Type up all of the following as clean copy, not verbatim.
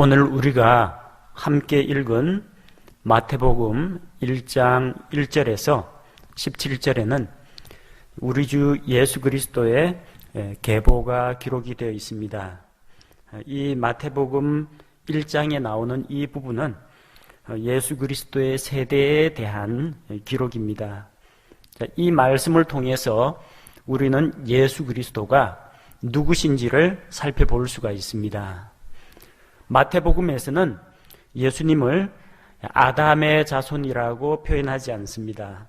오늘 우리가 함께 읽은 마태복음 1장 1절에서 17절에는 우리 주 예수 그리스도의 계보가 기록이 되어 있습니다. 이 마태복음 1장에 나오는 이 부분은 예수 그리스도의 세대에 대한 기록입니다. 이 말씀을 통해서 우리는 예수 그리스도가 누구신지를 살펴볼 수가 있습니다. 마태복음에서는 예수님을 아담의 자손이라고 표현하지 않습니다.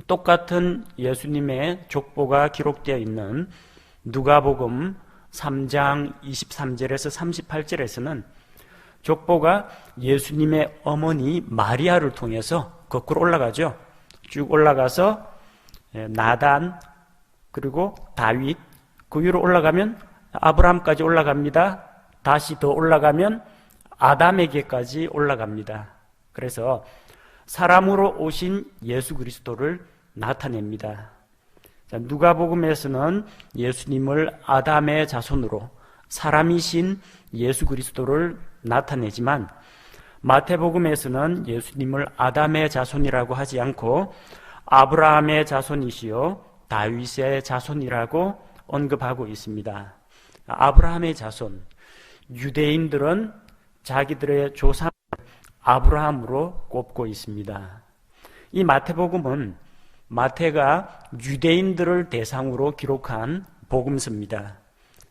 똑같은 예수님의 족보가 기록되어 있는 누가복음 3장 23절에서 38절에서는 족보가 예수님의 어머니 마리아를 통해서 거꾸로 올라가죠. 쭉 올라가서 나단, 그리고 다윗, 그 위로 올라가면 아브라함까지 올라갑니다. 다시 더 올라가면 아담에게까지 올라갑니다. 그래서 사람으로 오신 예수 그리스도를 나타냅니다. 누가복음에서는 예수님을 아담의 자손으로 사람이신 예수 그리스도를 나타내지만 마태복음에서는 예수님을 아담의 자손이라고 하지 않고 아브라함의 자손이시요 다윗의 자손이라고 언급하고 있습니다. 아브라함의 자손, 유대인들은 자기들의 조상을 아브라함으로 꼽고 있습니다. 이 마태복음은 마태가 유대인들을 대상으로 기록한 복음서입니다.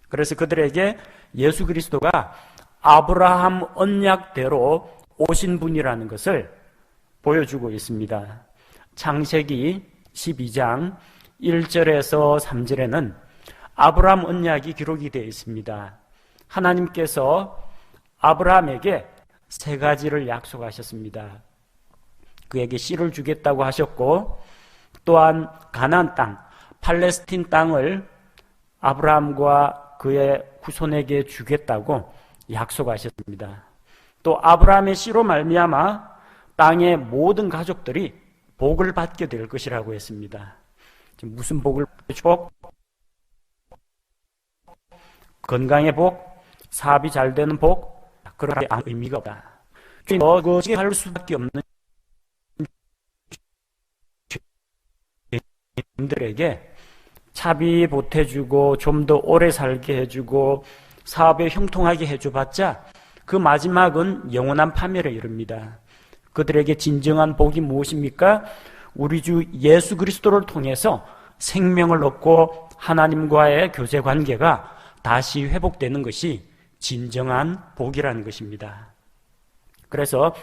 그래서 그들에게 예수 그리스도가 아브라함 언약대로 오신 분이라는 것을 보여주고 있습니다. 창세기 12장 1절에서 3절에는 아브라함 언약이 기록이 되어 있습니다. 하나님께서 아브라함에게 세 가지를 약속하셨습니다. 그에게 씨를 주겠다고 하셨고, 또한 가나안 땅, 팔레스틴 땅을 아브라함과 그의 후손에게 주겠다고 약속하셨습니다. 또 아브라함의 씨로 말미암아 땅의 모든 가족들이 복을 받게 될 것이라고 했습니다. 지금 무슨 복을 복? 건강의 복, 사업이 잘 되는 복, 그런 게 아무 의미가 없다. 그것이 할 수밖에 없는 죄인들에게 차비 보태주고 좀 더 오래 살게 해주고 사업에 형통하게 해줘봤자 그 마지막은 영원한 파멸에 이릅니다. 그들에게 진정한 복이 무엇입니까? 우리 주 예수 그리스도를 통해서 생명을 얻고 하나님과의 교제 관계가 다시 회복되는 것이 진정한 복이라는 것입니다. 그래서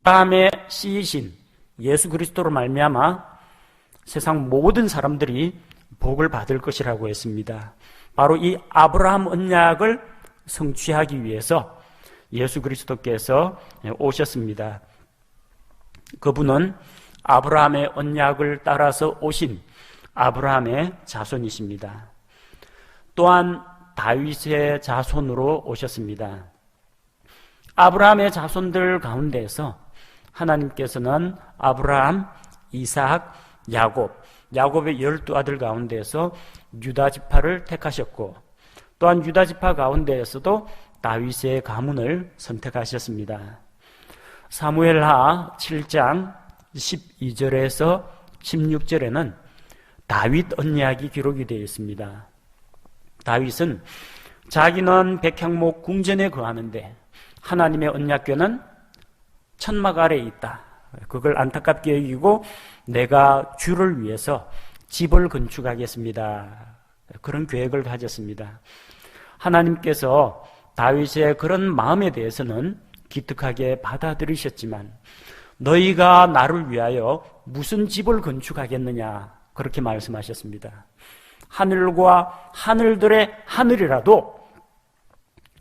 아브라함의 씨이신 예수 그리스도로 말미암아 세상 모든 사람들이 복을 받을 것이라고 했습니다. 바로 이 아브라함 언약을 성취하기 위해서 예수 그리스도께서 오셨습니다. 그분은 아브라함의 언약을 따라서 오신 아브라함의 자손이십니다. 또한 다윗의 자손으로 오셨습니다. 아브라함의 자손들 가운데에서 하나님께서는 아브라함, 이삭, 야곱의 12아들 가운데에서 유다 지파를 택하셨고, 또한 유다 지파 가운데에서도 다윗의 가문을 선택하셨습니다. 사무엘하 7장 12절에서 16절에는 다윗 언약이 기록이 되어 있습니다. 다윗은 자기는 백향목 궁전에 거하는데 하나님의 언약궤는 천막 아래에 있다. 그걸 안타깝게 여기고 내가 주를 위해서 집을 건축하겠습니다. 그런 계획을 가졌습니다. 하나님께서 다윗의 그런 마음에 대해서는 기특하게 받아들이셨지만 너희가 나를 위하여 무슨 집을 건축하겠느냐 그렇게 말씀하셨습니다. 하늘과 하늘들의 하늘이라도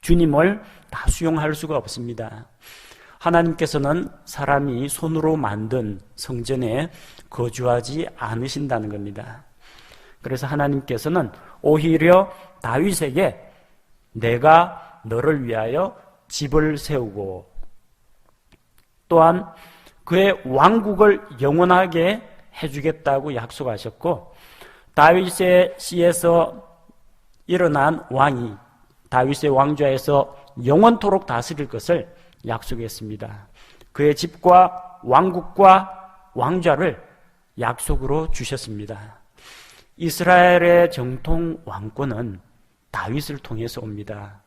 주님을 다 수용할 수가 없습니다. 하나님께서는 사람이 손으로 만든 성전에 거주하지 않으신다는 겁니다. 그래서 하나님께서는 오히려 다윗에게 내가 너를 위하여 집을 세우고 또한 그의 왕국을 영원하게 해주겠다고 약속하셨고, 다윗의 씨에서 일어난 왕이 다윗의 왕좌에서 영원토록 다스릴 것을 약속했습니다. 그의 집과 왕국과 왕좌를 약속으로 주셨습니다. 이스라엘의 정통 왕권은 다윗을 통해서 옵니다.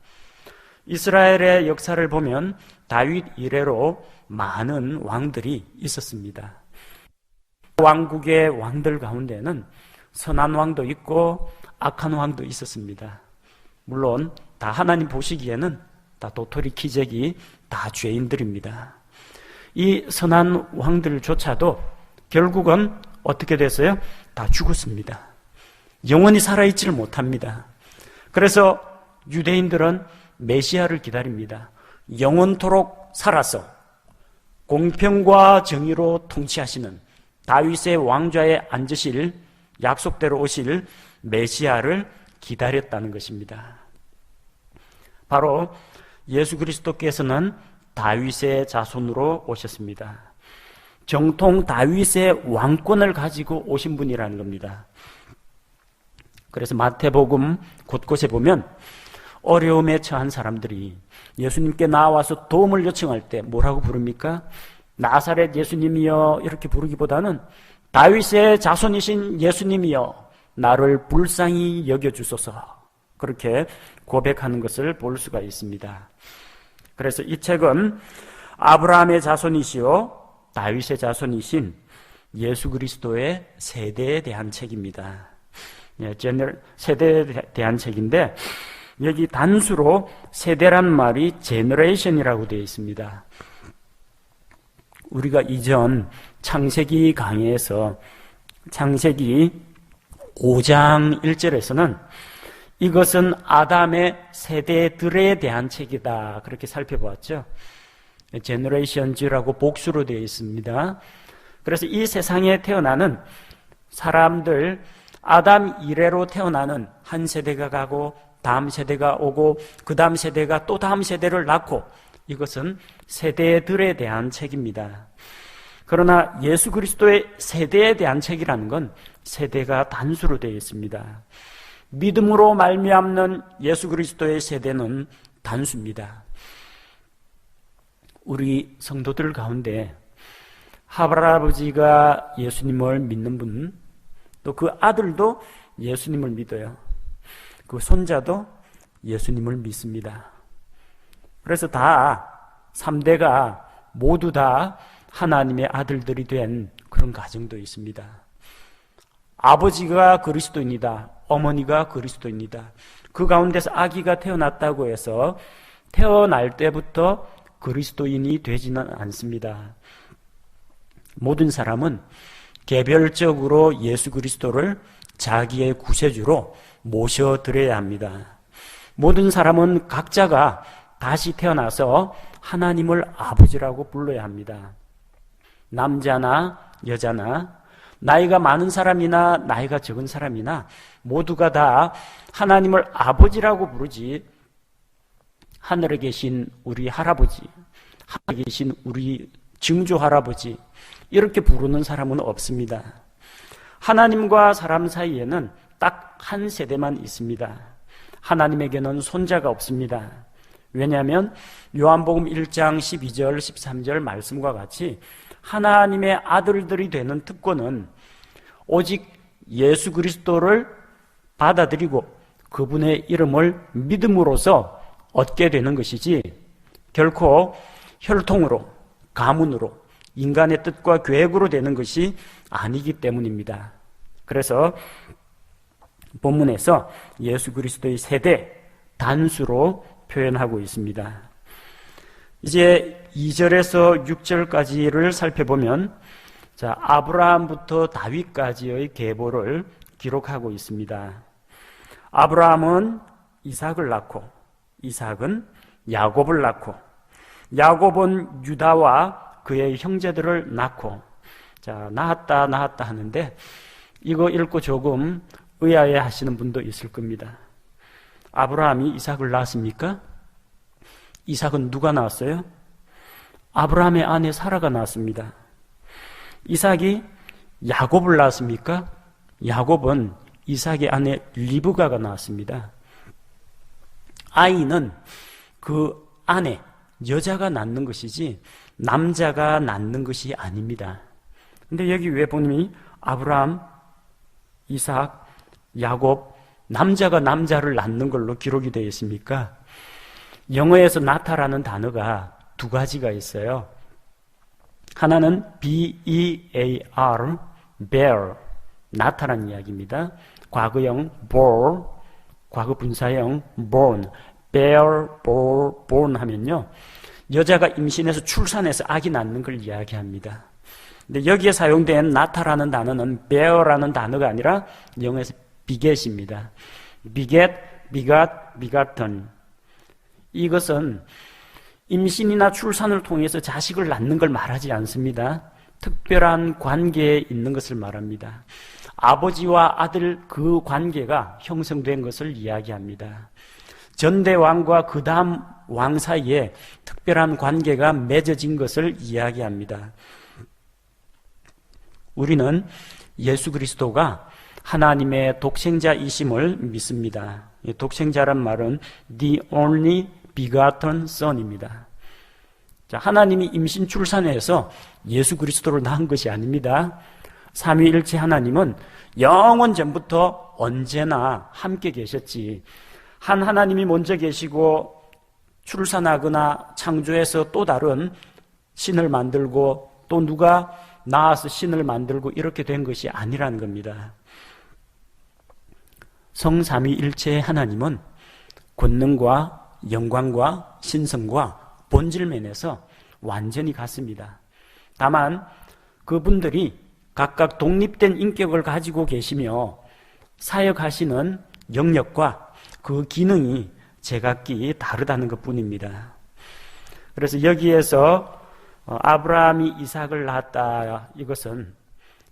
이스라엘의 역사를 보면 다윗 이래로 많은 왕들이 있었습니다. 왕국의 왕들 가운데는 선한 왕도 있고 악한 왕도 있었습니다. 물론 다 하나님 보시기에는 다 도토리 키재기 다 죄인들입니다. 이 선한 왕들조차도 결국은 어떻게 됐어요? 다 죽었습니다. 영원히 살아있지를 못합니다. 그래서 유대인들은 메시아를 기다립니다. 영원토록 살아서 공평과 정의로 통치하시는 다윗의 왕좌에 앉으실, 약속대로 오실 메시아를 기다렸다는 것입니다. 바로 예수 그리스도께서는 다윗의 자손으로 오셨습니다. 정통 다윗의 왕권을 가지고 오신 분이라는 겁니다. 그래서 마태복음 곳곳에 보면 어려움에 처한 사람들이 예수님께 나와서 도움을 요청할 때 뭐라고 부릅니까? 나사렛 예수님이여 이렇게 부르기보다는 다윗의 자손이신 예수님이여 나를 불쌍히 여겨주소서, 그렇게 고백하는 것을 볼 수가 있습니다. 그래서 이 책은 아브라함의 자손이시요 다윗의 자손이신 예수 그리스도의 세대에 대한 책입니다. 세대에 대한 책인데 여기 단수로 세대란 말이 제너레이션이라고 되어 있습니다. 우리가 이전 창세기 강의에서 창세기 5장 1절에서는 이것은 아담의 세대들에 대한 책이다, 그렇게 살펴보았죠. 제너레이션즈라고 복수로 되어 있습니다. 그래서 이 세상에 태어나는 사람들, 아담 이래로 태어나는 한 세대가 가고 다음 세대가 오고 그 다음 세대가 또 다음 세대를 낳고, 이것은 세대들에 대한 책입니다. 그러나 예수 그리스도의 세대에 대한 책이라는 건 세대가 단수로 되어 있습니다. 믿음으로 말미암는 예수 그리스도의 세대는 단수입니다. 우리 성도들 가운데 할아버지가 예수님을 믿는 분, 또 그 아들도 예수님을 믿어요. 그 손자도 예수님을 믿습니다. 그래서 다 3대가 모두 다 하나님의 아들들이 된 그런 가정도 있습니다. 아버지가 그리스도인이다, 어머니가 그리스도인이다. 그 가운데서 아기가 태어났다고 해서 태어날 때부터 그리스도인이 되지는 않습니다. 모든 사람은 개별적으로 예수 그리스도를 자기의 구세주로 모셔드려야 합니다. 모든 사람은 각자가 다시 태어나서 하나님을 아버지라고 불러야 합니다. 남자나 여자나 나이가 많은 사람이나 나이가 적은 사람이나 모두가 다 하나님을 아버지라고 부르지, 하늘에 계신 우리 할아버지, 하늘에 계신 우리 증조 할아버지 이렇게 부르는 사람은 없습니다. 하나님과 사람 사이에는 딱 한 세대만 있습니다. 하나님에게는 손자가 없습니다. 왜냐하면 요한복음 1장 12절 13절 말씀과 같이 하나님의 아들들이 되는 특권은 오직 예수 그리스도를 받아들이고 그분의 이름을 믿음으로써 얻게 되는 것이지, 결코 혈통으로, 가문으로, 인간의 뜻과 계획으로 되는 것이 아니기 때문입니다. 그래서 본문에서 예수 그리스도의 세대 단수로 표현하고 있습니다. 이제 2절에서 6절까지를 살펴보면 아브라함부터 다윗까지의 계보를 기록하고 있습니다. 아브라함은 이삭을 낳고, 이삭은 야곱을 낳고, 야곱은 유다와 그의 형제들을 낳고, 낳았다 하는데 이거 읽고 조금 의아해 하시는 분도 있을 겁니다. 아브라함이 이삭을 낳았습니까? 이삭은 누가 낳았어요? 아브라함의 아내 사라가 낳았습니다. 이삭이 야곱을 낳았습니까? 야곱은 이삭의 아내 리브가가 낳았습니다. 아이는 그 안에 여자가 낳는 것이지 남자가 낳는 것이 아닙니다. 근데 여기 왜 보니 아브라함, 이삭, 야곱, 남자가 남자를 낳는 걸로 기록이 되어 있습니까? 영어에서 나타라는 단어가 두 가지가 있어요. 하나는 B-E-A-R, bear, 나타라는 이야기입니다. 과거형 bore, 과거 분사형 born, bear, born 하면요, 여자가 임신해서 출산해서 아기 낳는 걸 이야기합니다. 근데 여기에 사용된 나타라는 단어는 bear라는 단어가 아니라 영어에서 beget입니다. beget, begot, begotten. 이것은 임신이나 출산을 통해서 자식을 낳는 걸 말하지 않습니다. 특별한 관계에 있는 것을 말합니다. 아버지와 아들 그 관계가 형성된 것을 이야기합니다. 전대왕과 그 다음 왕 사이에 특별한 관계가 맺어진 것을 이야기합니다. 우리는 예수 그리스도가 하나님의 독생자이심을 믿습니다. 독생자란 말은 the only begotten son입니다. 자, 하나님이 임신 출산해서 예수 그리스도를 낳은 것이 아닙니다. 삼위일체 하나님은 영원 전부터 언제나 함께 계셨지. 한 하나님이 먼저 계시고 출산하거나 창조해서 또 다른 신을 만들고 또 누가 나와서 신을 만들고 이렇게 된 것이 아니라는 겁니다. 성삼위일체의 하나님은 권능과 영광과 신성과 본질 면에서 완전히 같습니다. 다만 그분들이 각각 독립된 인격을 가지고 계시며 사역하시는 영역과 그 기능이 제각기 다르다는 것뿐입니다. 그래서 여기에서 아브라함이 이삭을 낳았다, 이것은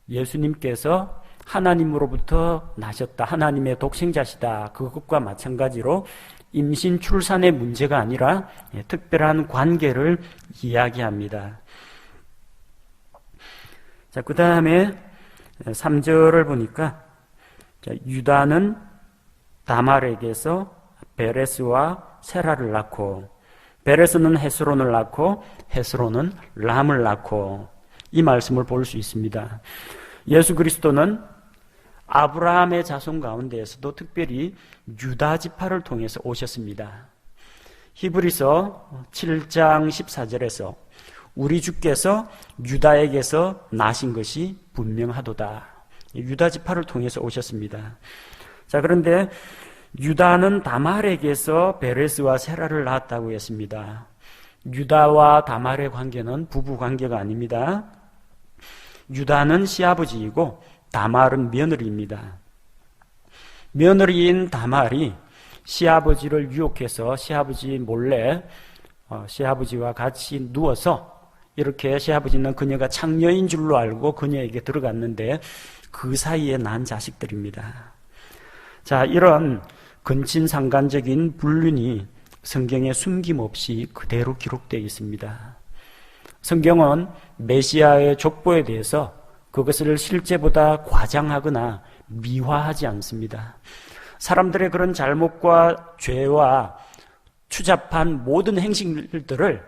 예수님께서 하나님으로부터 나셨다, 하나님의 독생자시다, 그것과 마찬가지로 임신 출산의 문제가 아니라 특별한 관계를 이야기합니다. 자, 그 다음에 3절을 보니까 유다는 다말에게서 베레스와 세라를 낳고 베레스는 헤스론을 낳고 헤스론은 람을 낳고, 이 말씀을 볼 수 있습니다. 예수 그리스도는 아브라함의 자손 가운데에서도 특별히 유다 지파를 통해서 오셨습니다. 히브리서 7장 14절에서 우리 주께서 유다에게서 나신 것이 분명하도다. 유다 지파를 통해서 오셨습니다. 자, 그런데 유다는 다말에게서 베레스와 세라를 낳았다고 했습니다. 유다와 다말의 관계는 부부 관계가 아닙니다. 유다는 시아버지이고 다말은 며느리입니다. 며느리인 다말이 시아버지를 유혹해서 시아버지 몰래 시아버지와 같이 누워서, 이렇게 시아버지는 그녀가 창녀인 줄로 알고 그녀에게 들어갔는데 그 사이에 난 자식들입니다. 자, 이런 근친상간적인 불륜이 성경에 숨김없이 그대로 기록되어 있습니다. 성경은 메시아의 족보에 대해서 그것을 실제보다 과장하거나 미화하지 않습니다. 사람들의 그런 잘못과 죄와 추잡한 모든 행실들을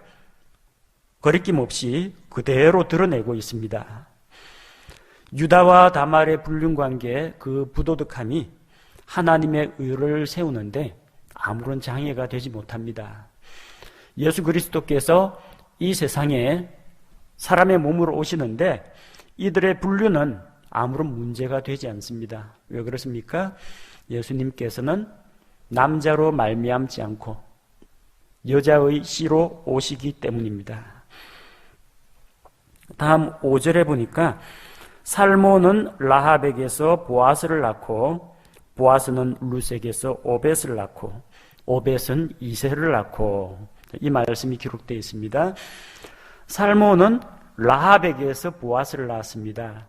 거리낌 없이 그대로 드러내고 있습니다. 유다와 다말의 불륜관계, 그 부도덕함이 하나님의 의를 세우는데 아무런 장애가 되지 못합니다. 예수 그리스도께서 이 세상에 사람의 몸으로 오시는데 이들의 불륜은 아무런 문제가 되지 않습니다. 왜 그렇습니까? 예수님께서는 남자로 말미암지 않고 여자의 씨로 오시기 때문입니다. 다음 5절에 보니까 살모는 라합에게서 보아스를 낳고 보아스는 룻에게서 오벳을 낳고 오벳은 이새를 낳고, 이 말씀이 기록되어 있습니다. 살모는 라합에게서 보아스를 낳았습니다.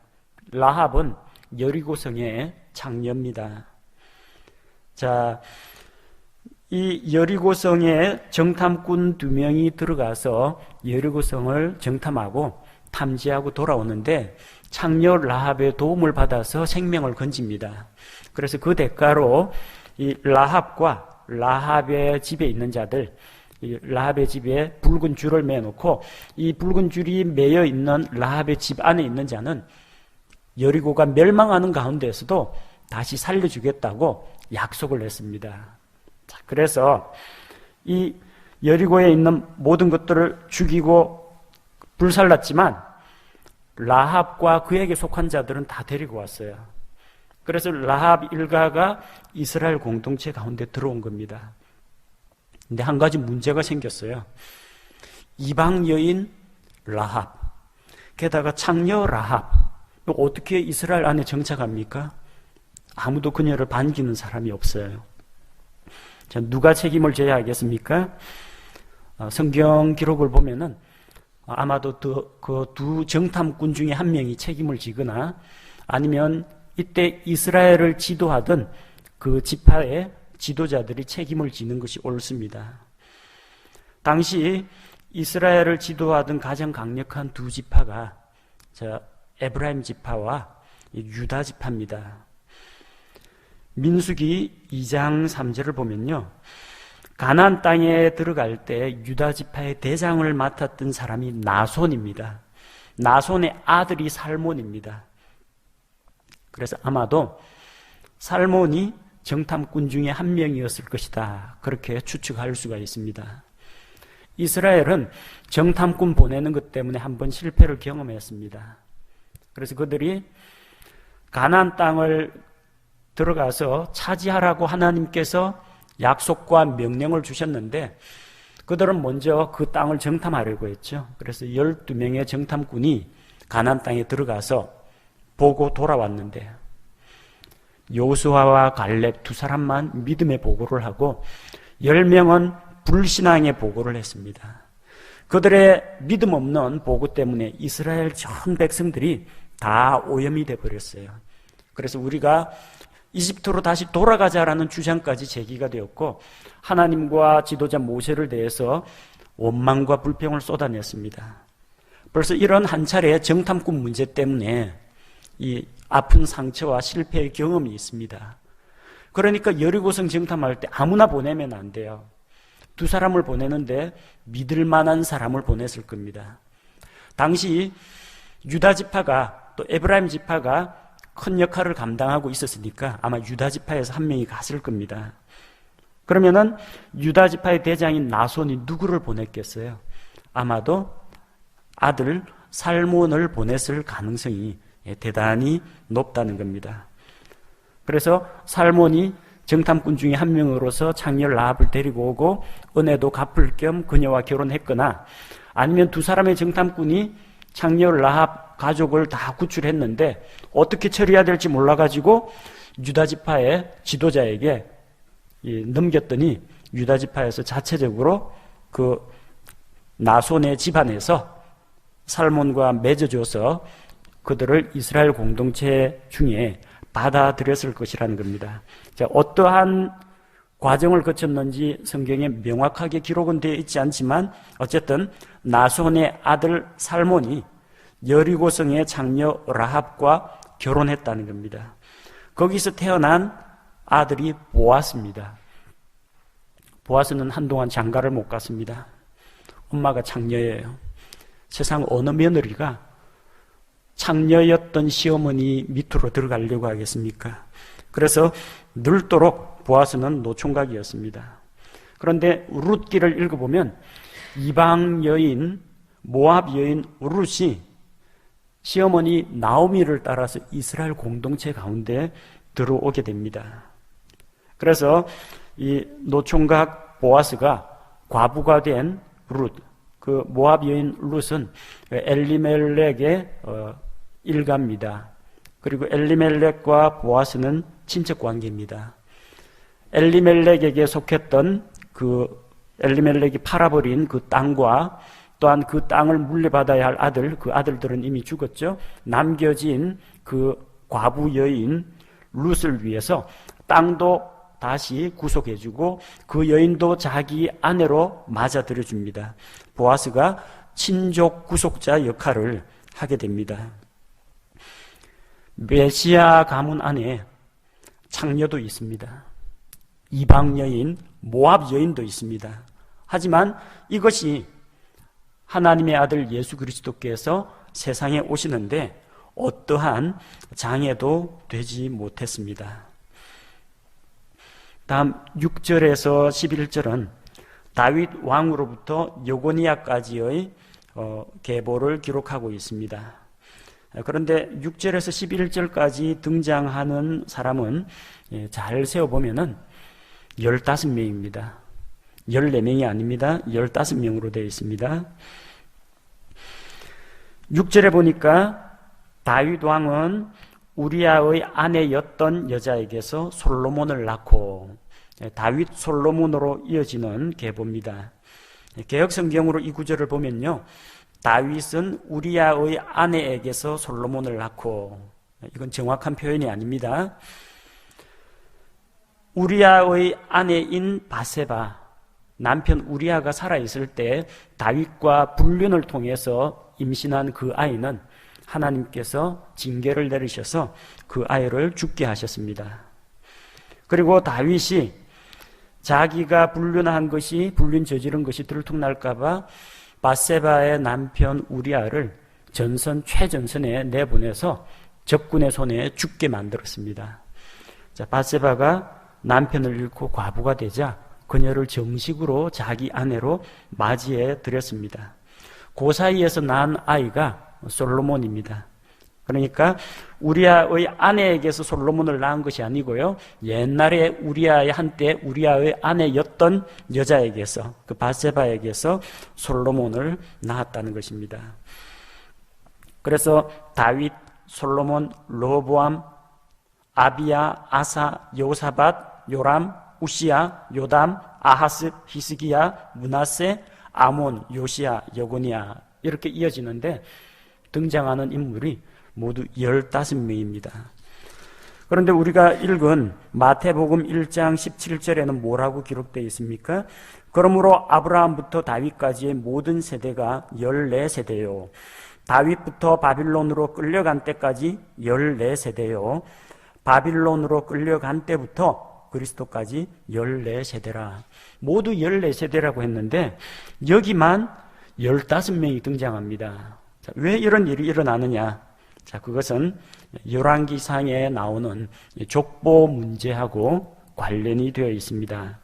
라합은 여리고성의 장녀입니다. 자, 이 여리고성에 정탐꾼 2명이 들어가서 여리고성을 정탐하고 탐지하고 돌아오는데 창녀 라합의 도움을 받아서 생명을 건집니다. 그래서 그 대가로 이 라합과 라합의 집에 있는 자들, 이 라합의 집에 붉은 줄을 매놓고 이 붉은 줄이 매여 있는 라합의 집 안에 있는 자는 여리고가 멸망하는 가운데에서도 다시 살려주겠다고 약속을 했습니다. 자, 그래서 이 여리고에 있는 모든 것들을 죽이고 불살랐지만 라합과 그에게 속한 자들은 다 데리고 왔어요. 그래서 라합 일가가 이스라엘 공동체 가운데 들어온 겁니다. 근데 한 가지 문제가 생겼어요. 이방 여인 라합, 게다가 창녀 라합, 어떻게 이스라엘 안에 정착합니까? 아무도 그녀를 반기는 사람이 없어요. 자, 누가 책임을 져야 하겠습니까? 성경 기록을 보면은 아마도 그 두 정탐꾼 중에 한 명이 책임을 지거나 아니면 이때 이스라엘을 지도하던 그 지파의 지도자들이 책임을 지는 것이 옳습니다. 당시 이스라엘을 지도하던 가장 강력한 두 지파가 에브라임 지파와 유다 지파입니다. 민수기 2장 3절을 보면요, 가나안 땅에 들어갈 때 유다 지파의 대장을 맡았던 사람이 나손입니다. 나손의 아들이 살몬입니다. 그래서 아마도 살몬이 정탐꾼 중에 한 명이었을 것이다, 그렇게 추측할 수가 있습니다. 이스라엘은 정탐꾼 보내는 것 때문에 한번 실패를 경험했습니다. 그래서 그들이 가나안 땅을 들어가서 차지하라고 하나님께서 약속과 명령을 주셨는데 그들은 먼저 그 땅을 정탐하려고 했죠. 그래서 12명의 정탐꾼이 가나안 땅에 들어가서 보고 돌아왔는데 여호수아와 갈렙 두 사람만 믿음의 보고를 하고 10명은 불신앙의 보고를 했습니다. 그들의 믿음 없는 보고 때문에 이스라엘 전 백성들이 다 오염이 되어버렸어요. 그래서 우리가 이집트로 다시 돌아가자라는 주장까지 제기가 되었고 하나님과 지도자 모세를 대해서 원망과 불평을 쏟아냈습니다. 벌써 이런 한 차례의 정탐꾼 문제 때문에 이 아픈 상처와 실패의 경험이 있습니다. 그러니까 여리고성 정탐할 때 아무나 보내면 안 돼요. 두 사람을 보내는데 믿을 만한 사람을 보냈을 겁니다. 당시 유다 지파가 또 에브라임 지파가 큰 역할을 감당하고 있었으니까 아마 유다 지파에서 한 명이 갔을 겁니다. 그러면은 유다 지파의 대장인 나손이 누구를 보냈겠어요? 아마도 아들 살몬을 보냈을 가능성이 대단히 높다는 겁니다. 그래서 살몬이 정탐꾼 중에 한 명으로서 창녀 라합을 데리고 오고 은혜도 갚을 겸 그녀와 결혼했거나 아니면 두 사람의 정탐꾼이 창녀 라합 가족을 다 구출했는데 어떻게 처리해야 될지 몰라가지고 유다 지파의 지도자에게 넘겼더니 유다 지파에서 자체적으로 그 나손의 집안에서 살몬과 맺어줘서 그들을 이스라엘 공동체 중에 받아들였을 것이라는 겁니다. 자, 어떠한 과정을 거쳤는지 성경에 명확하게 기록은 되어 있지 않지만 어쨌든 나손의 아들 살몬이 여리고성의 장녀 라합과 결혼했다는 겁니다. 거기서 태어난 아들이 보아스입니다. 보아스는 한동안 장가를 못 갔습니다. 엄마가 창녀예요. 세상 어느 며느리가 창녀였던 시어머니 밑으로 들어가려고 하겠습니까? 그래서 늘도록 보아스는 노총각이었습니다. 그런데 룻기를 읽어보면 이방 여인, 모압 여인 룻이 시어머니 나오미를 따라서 이스라엘 공동체 가운데 들어오게 됩니다. 그래서 이 노총각 보아스가 과부가 된 룻, 그 모압 여인 룻은 엘리멜렉의 일가입니다. 그리고 엘리멜렉과 보아스는 친척 관계입니다. 엘리멜렉에게 속했던 그 엘리멜렉이 팔아버린 그 땅과 또한 그 땅을 물려받아야 할 아들, 그 아들들은 이미 죽었죠. 남겨진 그 과부 여인 룻을 위해서 땅도 다시 구속해주고 그 여인도 자기 아내로 맞아들여줍니다. 보아스가 친족 구속자 역할을 하게 됩니다. 메시아 가문 안에 창녀도 있습니다. 이방 여인, 모압 여인도 있습니다. 하지만 이것이 하나님의 아들 예수 그리스도께서 세상에 오시는데 어떠한 장애도 되지 못했습니다. 다음 6절에서 11절은 다윗 왕으로부터 여고니아까지의 계보를 기록하고 있습니다. 그런데 6절에서 11절까지 등장하는 사람은 잘 세어보면은 15명입니다. 14명이 아닙니다. 15명으로 되어 있습니다. 6절에 보니까 다윗 왕은 우리아의 아내였던 여자에게서 솔로몬을 낳고, 다윗 솔로몬으로 이어지는 계보입니다. 개역성경으로 이 구절을 보면요, 다윗은 우리아의 아내에게서 솔로몬을 낳고, 이건 정확한 표현이 아닙니다. 우리아의 아내인 바세바, 남편 우리아가 살아있을 때 다윗과 불륜을 통해서 임신한 그 아이는 하나님께서 징계를 내리셔서 그 아이를 죽게 하셨습니다. 그리고 다윗이 자기가 불륜 저지른 것이 들통날까봐 바세바의 남편 우리아를 최전선에 내보내서 적군의 손에 죽게 만들었습니다. 자, 바세바가 남편을 잃고 과부가 되자 그녀를 정식으로 자기 아내로 맞이해 드렸습니다. 그 사이에서 낳은 아이가 솔로몬입니다. 그러니까 우리아의 아내에게서 솔로몬을 낳은 것이 아니고요, 옛날에 한때 우리아의 아내였던 여자에게서, 그 바세바에게서 솔로몬을 낳았다는 것입니다. 그래서 다윗, 솔로몬, 르호보암, 아비야, 아사, 요사밧, 요람, 우시야, 요담, 아하스, 히스기야, 므낫세, 아몬, 요시야, 여고니아, 이렇게 이어지는데 등장하는 인물이 모두 15명입니다. 그런데 우리가 읽은 마태복음 1장 17절에는 뭐라고 기록되어 있습니까? 그러므로 아브라함부터 다윗까지의 모든 세대가 14세대요. 다윗부터 바빌론으로 끌려간 때까지 14세대요. 바빌론으로 끌려간 때부터 그리스도까지 14세대라. 모두 14세대라고 했는데 여기만 15명이 등장합니다. 자, 왜 이런 일이 일어나느냐? 자, 그것은 열왕기상에 나오는 족보 문제하고 관련이 되어 있습니다.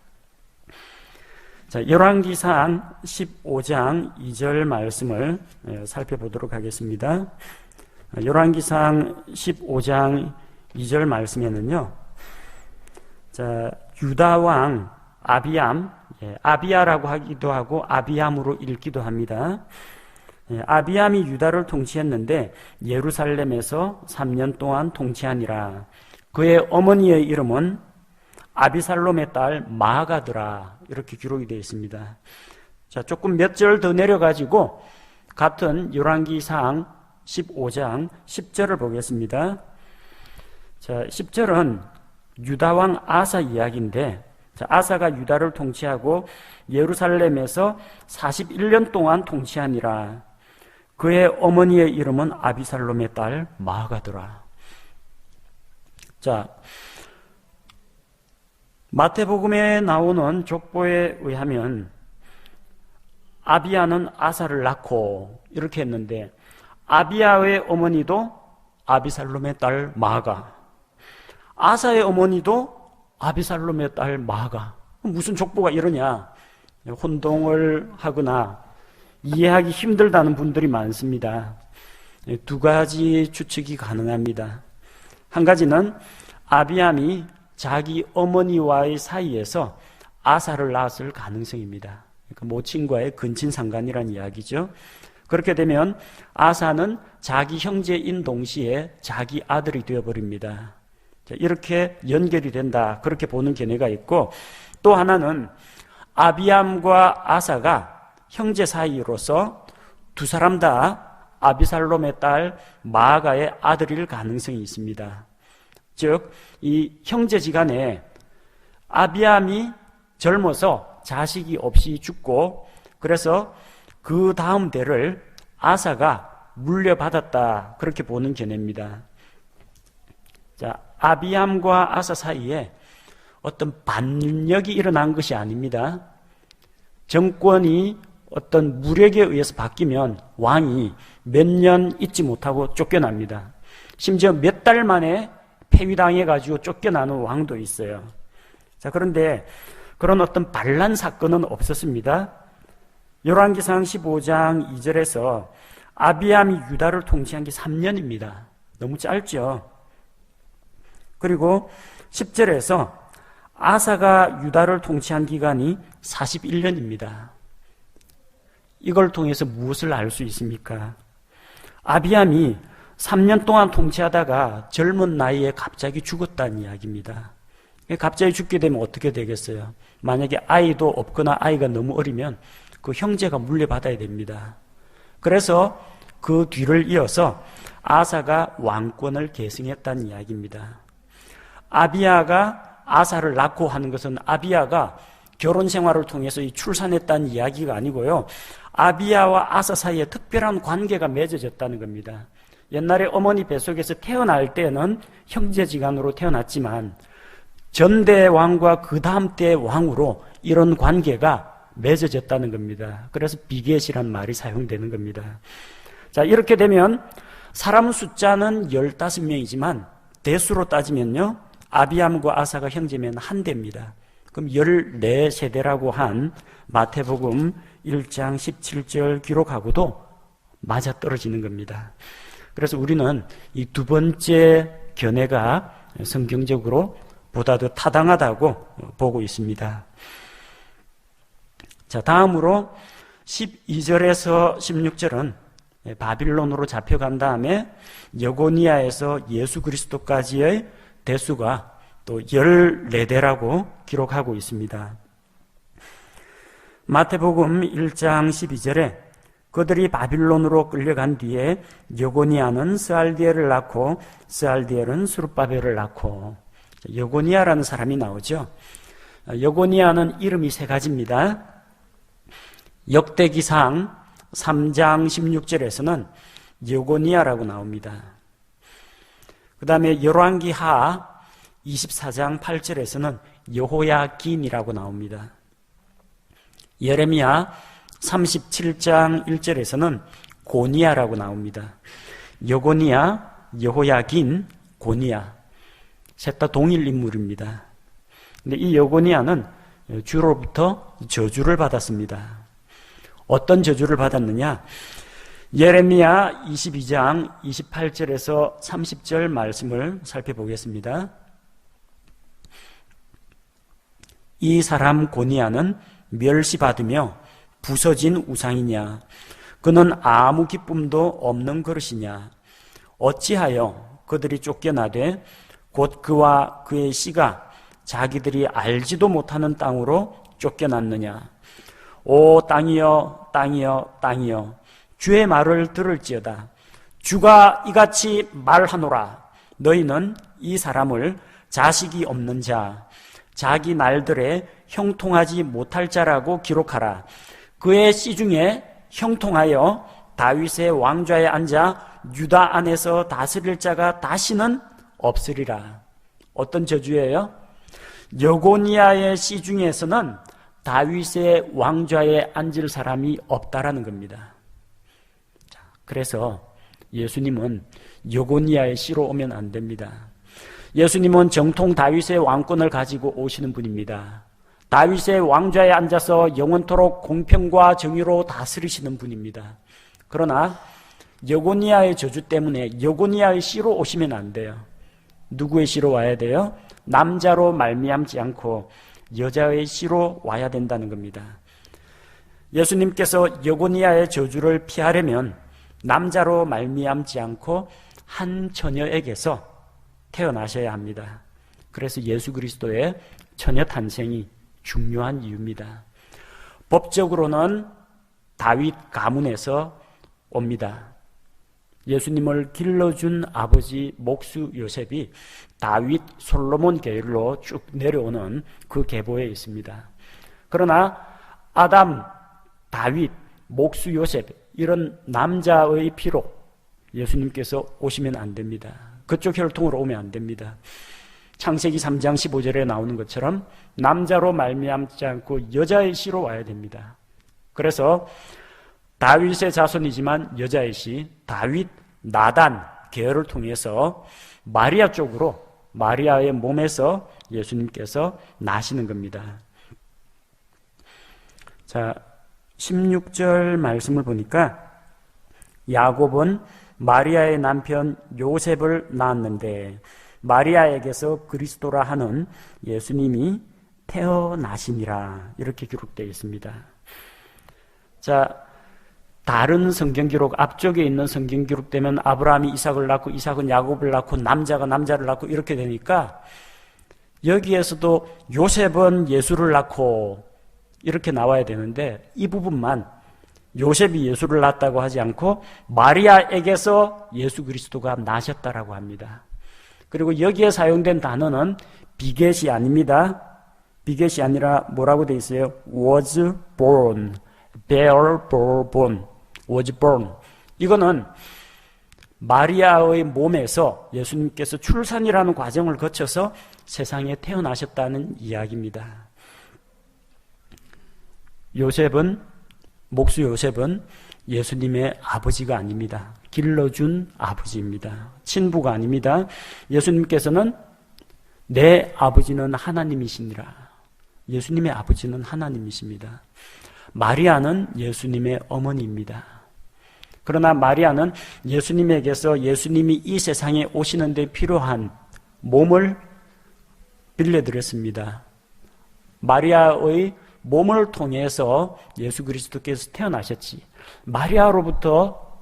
자, 열왕기상 15장 2절 말씀을 살펴보도록 하겠습니다. 열왕기상 15장 2절 말씀에는요, 자, 유다 왕 아비암, 아비야라고 하기도 하고 아비암으로 읽기도 합니다. 아비암이 유다를 통치했는데 예루살렘에서 3년 동안 통치하니라. 그의 어머니의 이름은 아비살롬의 딸 마아가더라. 이렇게 기록이 되어 있습니다. 자, 조금 몇 절 더 내려가지고 같은 열왕기상 15장 10절을 보겠습니다. 자, 10절은 유다왕 아사 이야기인데, 자, 아사가 유다를 통치하고 예루살렘에서 41년 동안 통치하니라. 그의 어머니의 이름은 아비살롬의 딸 마아가더라. 자, 마태복음에 나오는 족보에 의하면 아비야는 아사를 낳고 이렇게 했는데, 아비야의 어머니도 아비살롬의 딸 마아가, 아사의 어머니도 아비살롬의 딸 마아가. 무슨 족보가 이러냐? 혼동을 하거나 이해하기 힘들다는 분들이 많습니다. 두 가지 추측이 가능합니다. 한 가지는 아비암이 자기 어머니와의 사이에서 아사를 낳았을 가능성입니다. 그러니까 모친과의 근친상간이라는 이야기죠. 그렇게 되면 아사는 자기 형제인 동시에 자기 아들이 되어버립니다. 이렇게 연결이 된다, 그렇게 보는 견해가 있고, 또 하나는 아비암과 아사가 형제 사이로서 두 사람 다 아비살롬의 딸 마아가의 아들일 가능성이 있습니다. 즉, 이 형제지간에 아비암이 젊어서 자식이 없이 죽고, 그래서 그 다음 대를 아사가 물려받았다, 그렇게 보는 견해입니다. 자, 아비암과 아사 사이에 어떤 반력이 일어난 것이 아닙니다. 정권이 어떤 무력에 의해서 바뀌면 왕이 몇 년 있지 못하고 쫓겨납니다. 심지어 몇 달 만에 폐위당해가지고 쫓겨나는 왕도 있어요. 자, 그런데 그런 어떤 반란 사건은 없었습니다. 열왕기상 15장 2절에서 아비암이 유다를 통치한 게 3년입니다. 너무 짧죠. 그리고 10절에서 아사가 유다를 통치한 기간이 41년입니다. 이걸 통해서 무엇을 알 수 있습니까? 아비암이 3년 동안 통치하다가 젊은 나이에 갑자기 죽었다는 이야기입니다. 갑자기 죽게 되면 어떻게 되겠어요? 만약에 아이도 없거나 아이가 너무 어리면 그 형제가 물려받아야 됩니다. 그래서 그 뒤를 이어서 아사가 왕권을 계승했다는 이야기입니다. 아비야가 아사를 낳고 하는 것은 아비야가 결혼 생활을 통해서 출산했다는 이야기가 아니고요. 아비야와 아사 사이에 특별한 관계가 맺어졌다는 겁니다. 옛날에 어머니 뱃속에서 태어날 때는 형제지간으로 태어났지만 전대 왕과 그 다음 때 왕으로 이런 관계가 맺어졌다는 겁니다. 그래서 비겟이란 말이 사용되는 겁니다. 자, 이렇게 되면 사람 숫자는 15명이지만 대수로 따지면요, 아비암과 아사가 형제면 한 대입니다. 그럼 14세대라고 한 마태복음 1장 17절 기록하고도 맞아떨어지는 겁니다. 그래서 우리는 이 두 번째 견해가 성경적으로 보다 더 타당하다고 보고 있습니다. 자, 다음으로 12절에서 16절은 바빌론으로 잡혀간 다음에 여고니아에서 예수 그리스도까지의 대수가 또 14대라고 기록하고 있습니다. 마태복음 1장 12절에 그들이 바빌론으로 끌려간 뒤에 여고니아는 스알디엘을 낳고 스알디엘은 스룹바벨을 낳고, 여고니아라는 사람이 나오죠. 여고니아는 이름이 세 가지입니다. 역대기상 3장 16절에서는 여고니아라고 나옵니다. 그 다음에 열왕기하 24장 8절에서는 여호야긴이라고 나옵니다. 예레미야 37장 1절에서는 고니야라고 나옵니다. 여고니야, 여호야긴, 고니야, 셋 다 동일 인물입니다. 근데 이 여고니야는 주로부터 저주를 받았습니다. 어떤 저주를 받았느냐? 예레미야 22장 28절에서 30절 말씀을 살펴보겠습니다. 이 사람 고니야는 멸시받으며 부서진 우상이냐? 그는 아무 기쁨도 없는 그릇이냐? 어찌하여 그들이 쫓겨나되 곧 그와 그의 씨가 자기들이 알지도 못하는 땅으로 쫓겨났느냐? 오 땅이여 땅이여 땅이여, 주의 말을 들을지어다. 주가 이같이 말하노라. 너희는 이 사람을 자식이 없는 자, 자기 날들에 형통하지 못할 자라고 기록하라. 그의 씨 중에 형통하여 다윗의 왕좌에 앉아 유다 안에서 다스릴 자가 다시는 없으리라. 어떤 저주예요? 여고니아의 씨 중에서는 다윗의 왕좌에 앉을 사람이 없다라는 겁니다. 자, 그래서 예수님은 여고니아의 씨로 오면 안 됩니다. 예수님은 정통 다윗의 왕권을 가지고 오시는 분입니다. 다윗의 왕좌에 앉아서 영원토록 공평과 정의로 다스리시는 분입니다. 그러나 여고니아의 저주 때문에 여고니아의 씨로 오시면 안 돼요. 누구의 씨로 와야 돼요? 남자로 말미암지 않고 여자의 씨로 와야 된다는 겁니다. 예수님께서 여고니아의 저주를 피하려면 남자로 말미암지 않고 한 처녀에게서 태어나셔야 합니다. 그래서 예수 그리스도의 처녀 탄생이 중요한 이유입니다. 법적으로는 다윗 가문에서 옵니다. 예수님을 길러준 아버지 목수 요셉이 다윗 솔로몬 계열로 쭉 내려오는 그 계보에 있습니다. 그러나 아담, 다윗, 목수 요셉, 이런 남자의 피로 예수님께서 오시면 안 됩니다. 그쪽 혈통으로 오면 안 됩니다. 창세기 3장 15절에 나오는 것처럼 남자로 말미암지 않고 여자의 씨로 와야 됩니다. 그래서 다윗의 자손이지만 여자의 씨, 다윗, 나단 계열을 통해서 마리아 쪽으로, 마리아의 몸에서 예수님께서 나시는 겁니다. 자, 16절 말씀을 보니까 야곱은 마리아의 남편 요셉을 낳았는데 마리아에게서 그리스도라 하는 예수님이 태어나시니라, 이렇게 기록되어 있습니다. 자, 다른 성경 기록, 앞쪽에 있는 성경 기록 되면 아브라함이 이삭을 낳고 이삭은 야곱을 낳고 남자가 남자를 낳고 이렇게 되니까 여기에서도 요셉은 예수를 낳고 이렇게 나와야 되는데 이 부분만 요셉이 예수를 낳았다고 하지 않고 마리아에게서 예수 그리스도가 나셨다라고 합니다. 그리고 여기에 사용된 단어는 비겟이 아닙니다. 비겟이 아니라 뭐라고 되어 있어요? was born, bear born, was born. 이거는 마리아의 몸에서 예수님께서 출산이라는 과정을 거쳐서 세상에 태어나셨다는 이야기입니다. 목수 요셉은 예수님의 아버지가 아닙니다. 길러준 아버지입니다. 친부가 아닙니다. 예수님께서는 내 아버지는 하나님이시니라. 예수님의 아버지는 하나님이십니다. 마리아는 예수님의 어머니입니다. 그러나 마리아는 예수님에게서 예수님이 이 세상에 오시는 데 필요한 몸을 빌려드렸습니다. 마리아의 몸을 통해서 예수 그리스도께서 태어나셨지, 마리아로부터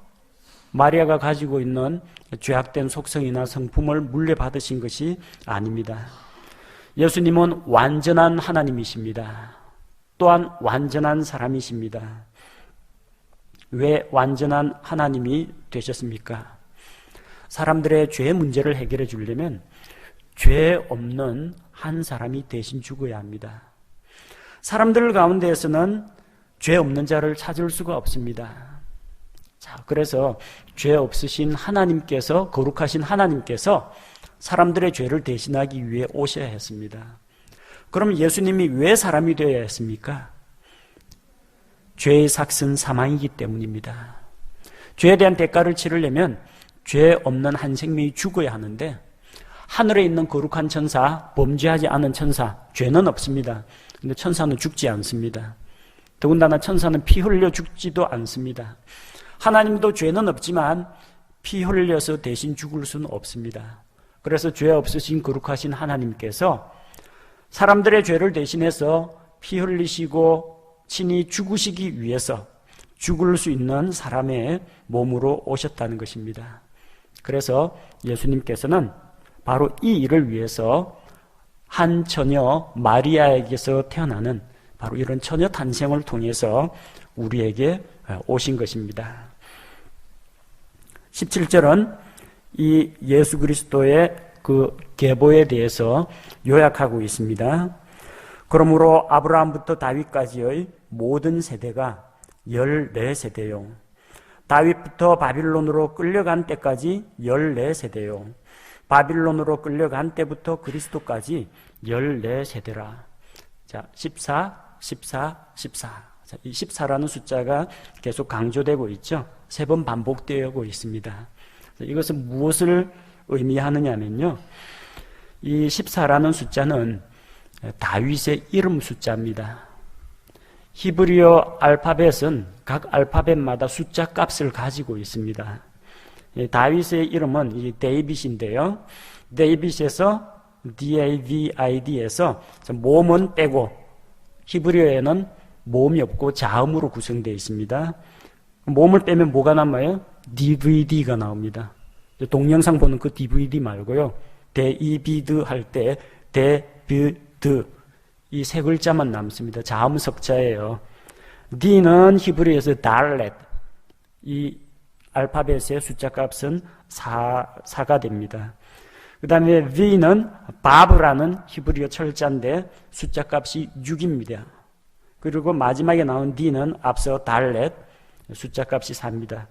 마리아가 가지고 있는 죄악된 속성이나 성품을 물려받으신 것이 아닙니다. 예수님은 완전한 하나님이십니다. 또한 완전한 사람이십니다. 왜 완전한 하나님이 되셨습니까? 사람들의 죄 문제를 해결해 주려면 죄 없는 한 사람이 대신 죽어야 합니다. 사람들 가운데에서는 죄 없는 자를 찾을 수가 없습니다. 자, 그래서 죄 없으신 하나님께서, 거룩하신 하나님께서 사람들의 죄를 대신하기 위해 오셔야 했습니다. 그럼 예수님이 왜 사람이 되어야 했습니까? 죄의 삭은 사망이기 때문입니다. 죄에 대한 대가를 치르려면 죄 없는 한 생명이 죽어야 하는데 하늘에 있는 거룩한 천사, 범죄하지 않은 천사, 죄는 없습니다. 근데 천사는 죽지 않습니다. 더군다나 천사는 피 흘려 죽지도 않습니다. 하나님도 죄는 없지만 피 흘려서 대신 죽을 수는 없습니다. 그래서 죄 없으신 거룩하신 하나님께서 사람들의 죄를 대신해서 피 흘리시고 친히 죽으시기 위해서 죽을 수 있는 사람의 몸으로 오셨다는 것입니다. 그래서 예수님께서는 바로 이 일을 위해서 한 처녀 마리아에게서 태어나는 바로 이런 처녀 탄생을 통해서 우리에게 오신 것입니다. 17절은 이 예수 그리스도의 그 계보에 대해서 요약하고 있습니다. 그러므로 아브라함부터 다윗까지의 모든 세대가 14세대요. 다윗부터 바빌론으로 끌려간 때까지 14세대요. 바빌론으로 끌려간 때부터 그리스도까지 14세대라. 자, 14, 14, 14. 자, 이 14라는 숫자가 계속 강조되고 있죠. 3번 반복되고 있습니다. 이것은 무엇을 의미하느냐면요, 이 14라는 숫자는 다윗의 이름 숫자입니다. 히브리어 알파벳은 각 알파벳마다 숫자 값을 가지고 있습니다. 다윗의 이름은 데이빗인데요, 데이빗에서 DAVID에서 모음은 빼고 히브리어에는 모음이 없고 자음으로 구성되어 있습니다. 모음을 빼면 뭐가 남아요? DVD가 나옵니다. 동영상 보는 그 DVD 말고요, 데이비드 할 때 데비드 이 세 글자만 남습니다. 자음 석자예요. D는 히브리어에서 달렛, 이 알파벳의 숫자 값은 4가 됩니다. 그 다음에 V는 바브라는 히브리어 철자인데 숫자 값이 6입니다. 그리고 마지막에 나온 D는 앞서 달렛, 숫자 값이 4입니다.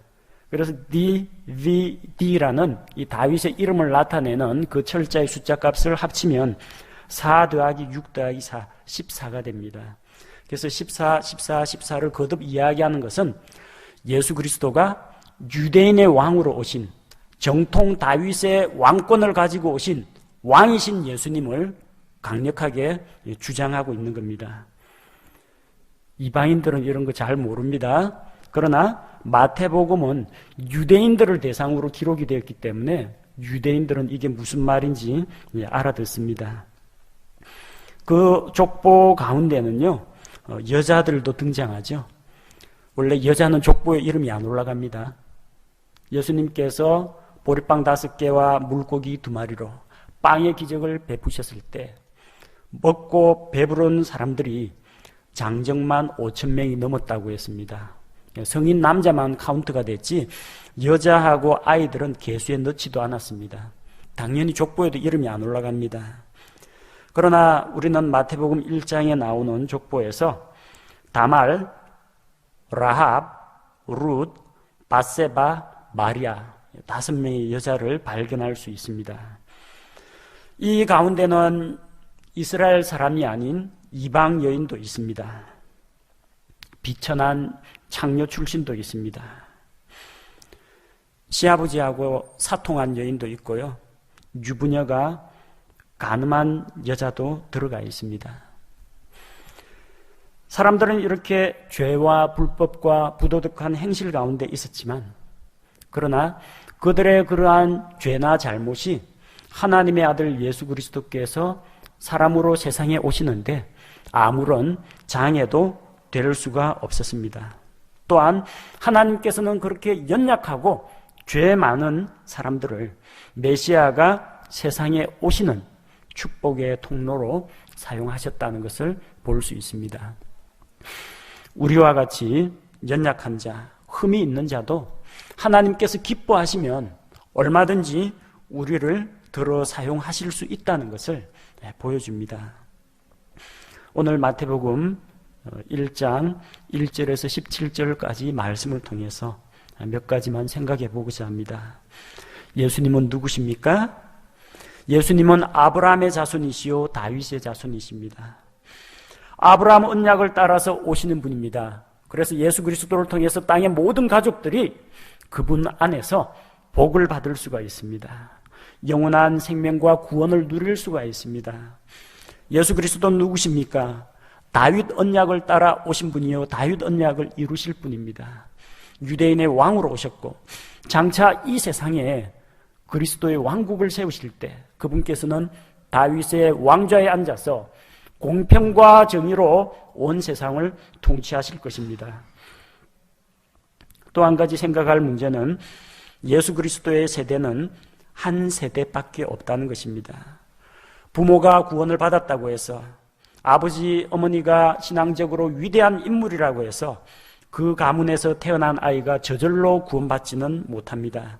그래서 DVD라는 이 다윗의 이름을 나타내는 그 철자의 숫자 값을 합치면 4 더하기 6 더하기 4, 14가 됩니다. 그래서 14, 14, 14를 거듭 이야기하는 것은 예수 그리스도가 유대인의 왕으로 오신, 정통 다윗의 왕권을 가지고 오신 왕이신 예수님을 강력하게 주장하고 있는 겁니다. 이방인들은 이런 거 잘 모릅니다. 그러나 마태복음은 유대인들을 대상으로 기록이 되었기 때문에 유대인들은 이게 무슨 말인지 알아듣습니다. 그 족보 가운데는요, 여자들도 등장하죠. 원래 여자는 족보에 이름이 안 올라갑니다. 예수님께서 보리빵 5개와 물고기 2마리로 빵의 기적을 베푸셨을 때 먹고 배부른 사람들이 장정만 5,000명이 넘었다고 했습니다. 성인 남자만 카운트가 됐지 여자하고 아이들은 계수에 넣지도 않았습니다. 당연히 족보에도 이름이 안 올라갑니다. 그러나 우리는 마태복음 1장에 나오는 족보에서 다말, 라합, 룻, 바세바, 마리아 5명의 여자를 발견할 수 있습니다. 이 가운데는 이스라엘 사람이 아닌 이방 여인도 있습니다. 비천한 창녀 출신도 있습니다. 시아버지하고 사통한 여인도 있고요. 유부녀가 간음한 여자도 들어가 있습니다. 사람들은 이렇게 죄와 불법과 부도덕한 행실 가운데 있었지만, 그러나 그들의 그러한 죄나 잘못이 하나님의 아들 예수 그리스도께서 사람으로 세상에 오시는데 아무런 장애도 될 수가 없었습니다. 또한 하나님께서는 그렇게 연약하고 죄 많은 사람들을 메시아가 세상에 오시는 축복의 통로로 사용하셨다는 것을 볼 수 있습니다. 우리와 같이 연약한 자, 흠이 있는 자도 하나님께서 기뻐하시면 얼마든지 우리를 들어 사용하실 수 있다는 것을 보여줍니다. 오늘 마태복음 1장 1절에서 17절까지 말씀을 통해서 몇 가지만 생각해 보고자 합니다. 예수님은 누구십니까? 예수님은 아브라함의 자손이시요 다윗의 자손이십니다. 아브라함 언약을 따라서 오시는 분입니다. 그래서 예수 그리스도를 통해서 땅의 모든 가족들이 그분 안에서 복을 받을 수가 있습니다. 영원한 생명과 구원을 누릴 수가 있습니다. 예수 그리스도는 누구십니까? 다윗 언약을 따라 오신 분이요 다윗 언약을 이루실 분입니다. 유대인의 왕으로 오셨고 장차 이 세상에 그리스도의 왕국을 세우실 때 그분께서는 다윗의 왕좌에 앉아서 공평과 정의로 온 세상을 통치하실 것입니다. 또 한 가지 생각할 문제는 예수 그리스도의 세대는 한 세대밖에 없다는 것입니다. 부모가 구원을 받았다고 해서, 아버지, 어머니가 신앙적으로 위대한 인물이라고 해서 그 가문에서 태어난 아이가 저절로 구원받지는 못합니다.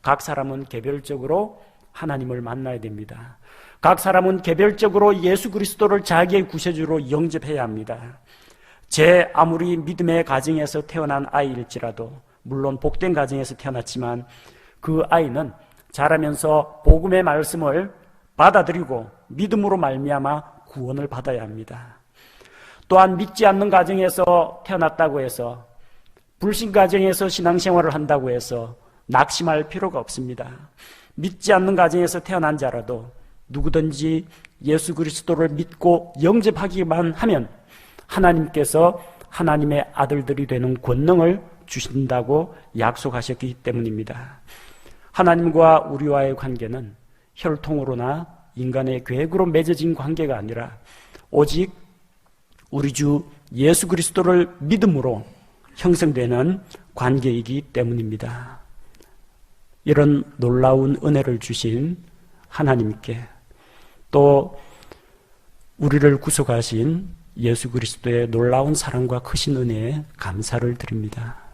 각 사람은 개별적으로 하나님을 만나야 됩니다. 각 사람은 개별적으로 예수 그리스도를 자기의 구세주로 영접해야 합니다. 제 아무리 믿음의 가정에서 태어난 아이일지라도, 물론 복된 가정에서 태어났지만 그 아이는 자라면서 복음의 말씀을 받아들이고 믿음으로 말미암아 구원을 받아야 합니다. 또한 믿지 않는 가정에서 태어났다고 해서, 불신 가정에서 신앙생활을 한다고 해서 낙심할 필요가 없습니다. 믿지 않는 가정에서 태어난 자라도 누구든지 예수 그리스도를 믿고 영접하기만 하면 하나님께서 하나님의 아들들이 되는 권능을 주신다고 약속하셨기 때문입니다. 하나님과 우리와의 관계는 혈통으로나 인간의 계획으로 맺어진 관계가 아니라 오직 우리 주 예수 그리스도를 믿음으로 형성되는 관계이기 때문입니다. 이런 놀라운 은혜를 주신 하나님께, 또 우리를 구속하신 예수 그리스도의 놀라운 사랑과 크신 은혜에 감사를 드립니다.